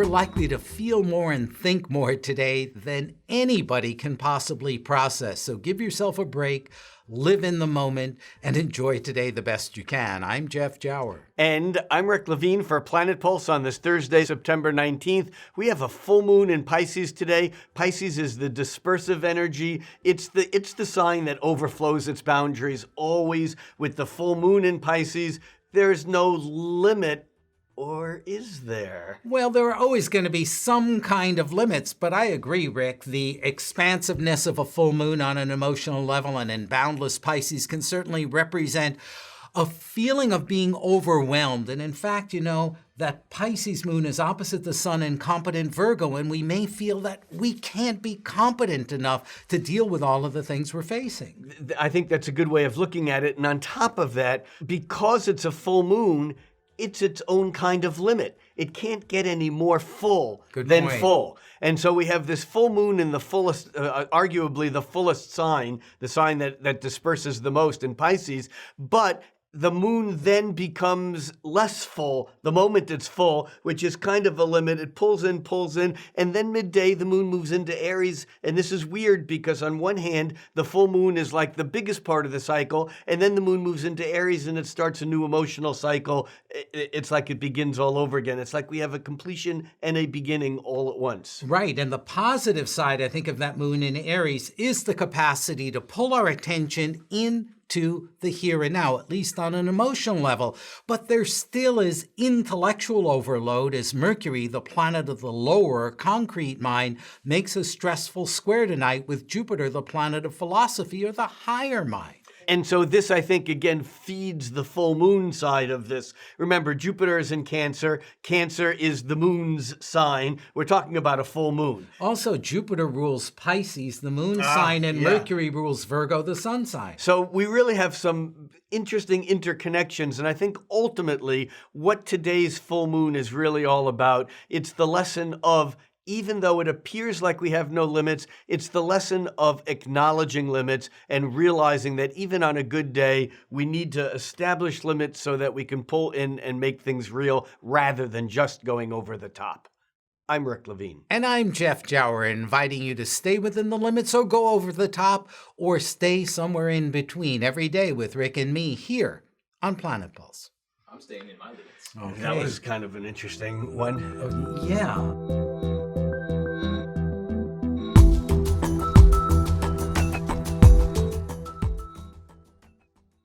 likely to feel more and think more today than anybody can possibly process. So give yourself a break, live in the moment, and enjoy today the best you can. I'm Jeff Jower. And I'm Rick Levine for Planet Pulse on this Thursday, September 19th. We have a full moon in Pisces today. Pisces is the dispersive energy. It's the sign that overflows its boundaries. Always with the full moon in Pisces, there's no limit. Or is there? Well, there are always going to be some kind of limits, but I agree, Rick. The expansiveness of a full moon on an emotional level and in boundless Pisces can certainly represent a feeling of being overwhelmed. And in fact, that Pisces moon is opposite the sun in competent Virgo, and we may feel that we can't be competent enough to deal with all of the things we're facing. I think that's a good way of looking at it. And on top of that, because it's a full moon, it's its own kind of limit. It can't get any more full than full. And so we have this full moon in the fullest, arguably the fullest sign, the sign that disperses the most in Pisces, but the moon then becomes less full the moment it's full, which is kind of a limit. It pulls in, and then midday the moon moves into Aries. And this is weird because on one hand, the full moon is like the biggest part of the cycle, and then the moon moves into Aries and it starts a new emotional cycle. It's like it begins all over again. It's like we have a completion and a beginning all at once. Right, and the positive side, I think, of that moon in Aries is the capacity to pull our attention into the here and now, at least on an emotional level. But there still is intellectual overload as Mercury, the planet of the lower, concrete mind, makes a stressful square tonight with Jupiter, the planet of philosophy or the higher mind. And so this, I think, again, feeds the full moon side of this. Remember, Jupiter is in Cancer. Cancer is the moon's sign. We're talking about a full moon. Also, Jupiter rules Pisces, the moon sign, and Mercury rules Virgo, the sun sign. So we really have some interesting interconnections. And I think ultimately what today's full moon is really all about, it's the lesson of, even though it appears like we have no limits, it's the lesson of acknowledging limits and realizing that even on a good day, we need to establish limits so that we can pull in and make things real rather than just going over the top. I'm Rick Levine. And I'm Jeff Jower, inviting you to stay within the limits or go over the top or stay somewhere in between every day with Rick and me here on Planet Pulse. I'm staying in my limits. Okay. That was kind of an interesting one. Yeah.